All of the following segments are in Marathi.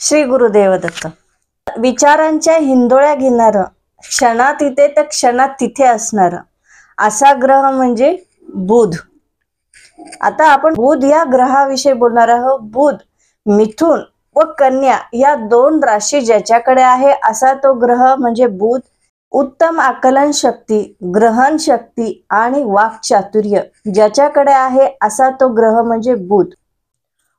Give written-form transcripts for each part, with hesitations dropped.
श्री गुरुदेव दत्त. विचारांच्या हिंदोळ्या घेणारं, क्षणात इथे तर क्षणात तिथे असणारं असा ग्रह म्हणजे बुध. आता आपण बुध या ग्रहाविषयी बोलणार आहोत. बुध मिथुन व कन्या या दोन राशी ज्याच्याकडे आहे असा तो ग्रह म्हणजे बुध. उत्तम आकलन शक्ती, ग्रहण शक्ती आणि वाक्चातुर्य ज्याच्याकडे आहे असा तो ग्रह म्हणजे बुध.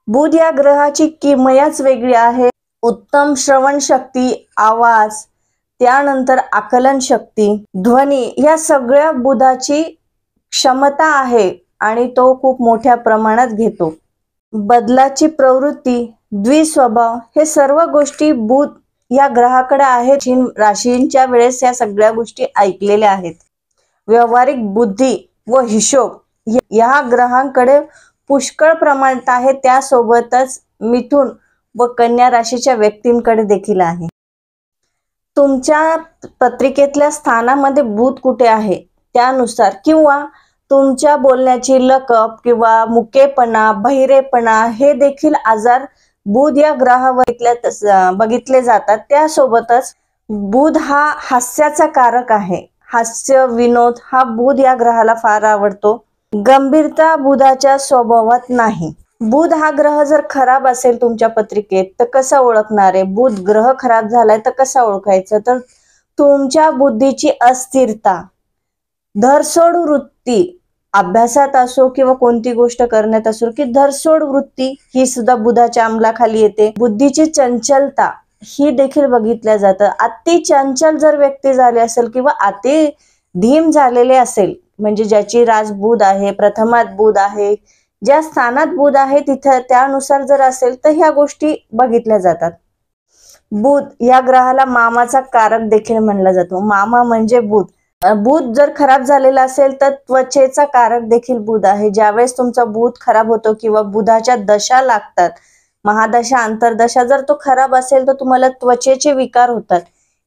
बुध या ग्रहाची किमयाच वेगळी आहे. उत्तम श्रवण शक्ती, आवाज, त्यानंतर आकलन शक्ती, ध्वनी या सगळ्या बुधाची क्षमता आहे आणि तो खूप मोठ्या प्रमाणात घेतो. बदलाची प्रवृत्ती, द्विस्वभाव हे सर्व गोष्टी बुध या ग्रहाकडे आहेत. राशींच्या वेळेस या सगळ्या गोष्टी ऐकलेल्या आहेत. व्यावहारिक बुद्धी व हिशोब या ग्रहांकडे पुष्कळ प्रमाणात आहे. त्यासोबतच मिथुन व कन्या राशीच्या व्यक्तींकडे देखील आहे. तुमच्या पत्रिकेतल्या स्थानामध्ये बुध कुठे आहे त्यानुसार किंवा तुमच्या बोलण्याची लकप किंवा मुकेपणा, बहिरेपणा हे देखील आजार बुध या ग्रहावर बघितले जातात. त्यासोबतच बुध हा हास्याचा कारक आहे. हास्य, विनोद हा बुध या ग्रहाला फार आवडतो. गंभीरता बुधाच्या स्वभावात नाही. बुध हा ग्रह जर खराब असेल तुमच्या पत्रिकेत तर कसं ओळखणार आहे? बुध ग्रह खराब झालाय तर कसा ओळखायचं? तर तुमच्या बुद्धीची अस्थिरता, धरसोड वृत्ती, अभ्यासात असो किंवा कोणती गोष्ट करण्यात असो की धरसोड वृत्ती ही सुद्धा बुधाच्या अंमलाखाली येते. बुद्धीची चंचलता ही देखील बघितल्या जातं. अति चंचल जर व्यक्ती झाली असेल किंवा अति धीम झालेले असेल म्हणजे ज्याची राज बुध आहे, प्रथमात बुध आहे, ज्या स्थानात बुध आहे तिथे त्यानुसार जर असेल तर ह्या गोष्टी बघितल्या जातात. बुध या ग्रहाला मामाचा कारक देखील म्हणला जातो. मामा म्हणजे बुध. बुध जर खराब झालेला असेल तर त्वचेचा कारक देखील बुध आहे. ज्यावेळेस तुमचा बुध खराब होतो किंवा बुधाच्या दशा लागतात, महादशा, अंतरदशा, जर तो खराब असेल तर तुम्हाला त्वचेचे विकार होतात,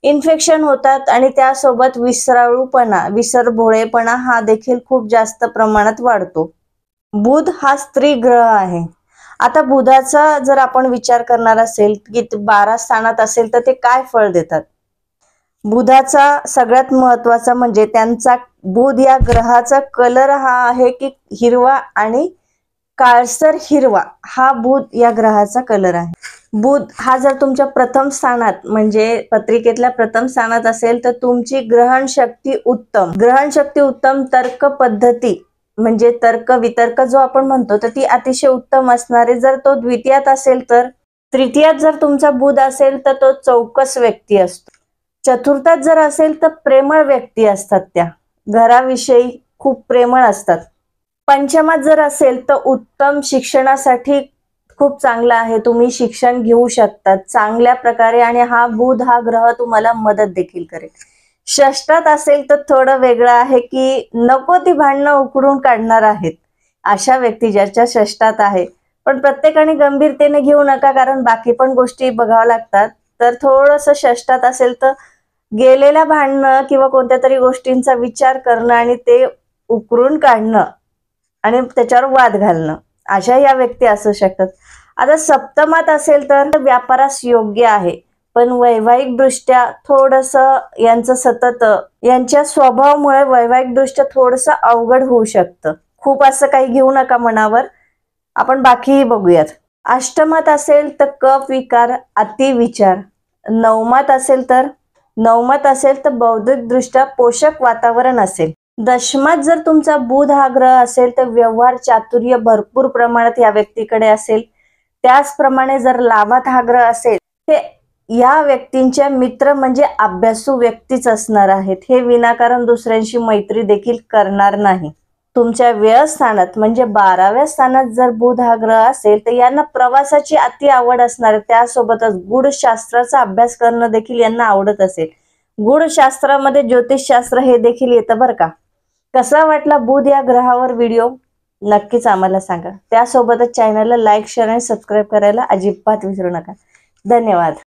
इन्फेक्शन होतात आणि त्यासोबत विसराळूपणा, विसरभोळेपणा हा देखील खूप जास्त प्रमाणात वाढतो. बुध हा स्त्री ग्रह आहे. आता बुधाचा जर आपण विचार करणार असेल की 12 स्थानात असेल तर ते काय फळ देतात? बुधाचा सगळ्यात महत्वाचा म्हणजे त्यांचा बुध या ग्रहाचा कलर हा आहे की हिरवा आणि काळसर हिरवा हा बुध या ग्रहाचा कलर आहे. बुध हा जर तुमच्या प्रथम स्थानात म्हणजे पत्रिकेतल्या प्रथम स्थानात असेल तर तुमची ग्रहण शक्ती उत्तम, तर्क पद्धती म्हणजे तर्क वितर्क जो आपण म्हणतो तर ती अतिशय उत्तम असणारे. जर तो द्वितीयात असेल तर, तृतीयात जर तुमचा बुध असेल तर तो चौकस व्यक्ती असतो. चतुर्थात जर असेल तर प्रेमळ व्यक्ती असतात, त्या घराविषयी खूप प्रेमळ असतात. पंचमात जर असेल तर उत्तम, शिक्षणासाठी खूप चांगला आहे, तुम्ही शिक्षण घेऊ शकतात चांगल्या प्रकारे आणि हा बुध हा ग्रह तुम्हाला मदत देखील करेल. षष्ठात असेल तर थोडं वेगळं आहे की नको ती भांडणं उकडून काढणार आहेत अशा व्यक्ती ज्याच्या षष्ठात आहे. पण प्रत्येकाने गंभीरतेने घेऊ नका कारण बाकी पण गोष्टी बघाव्या लागतात. तर थोडंसं षष्ठात असेल तर गेलेल्या भांडणं किंवा कोणत्या तरी गोष्टींचा विचार करणं आणि ते उकरून काढणं आणि त्याच्यावर वाद घालणं अशा या व्यक्ती असू शकतात. आता सप्तमात असेल तर व्यापारास योग्य आहे पण वैवाहिक दृष्ट्या थोडंसं यांचं सतत यांच्या स्वभावामुळे वैवाहिक दृष्ट्या थोडंसं अवघड होऊ शकतं. खूप असं काही घेऊ नका मनावर. आपण बाकीही बघूयात. अष्टमात असेल तर कफ विकार, अतिविचार. नवमात असेल तर बौद्धिक दृष्ट्या पोषक वातावरण असेल. दशमात जर तुमचा बुध हा ग्रह असेल तर व्यवहार चातुर्य भरपूर प्रमाणात या व्यक्तीकडे असेल. त्याचप्रमाणे जर लाभात हा ग्रह असेल ते या व्यक्तींच्या मित्र म्हणजे अभ्यासू व्यक्तीच असणार आहेत. हे विनाकारण दुसऱ्यांशी मैत्री देखील करणार नाही. तुमच्या व्ययस्थानात म्हणजे 12व्या स्थानात जर बुध हा ग्रह असेल तर यांना प्रवासाची अति आवड असणार आहे. त्यासोबतच गूढशास्त्राचा अभ्यास करणं देखील यांना आवडत असेल. गूढशास्त्रामध्ये ज्योतिषशास्त्र हे देखील येतं बरं का. कसा वाटला बुध या ग्रहावर व्हिडिओ नक्कीच आम्हाला सांगा. त्यासोबतच चॅनलला लाईक, शेअर आणि सबस्क्राईब करायला अजिबात विसरू नका. धन्यवाद.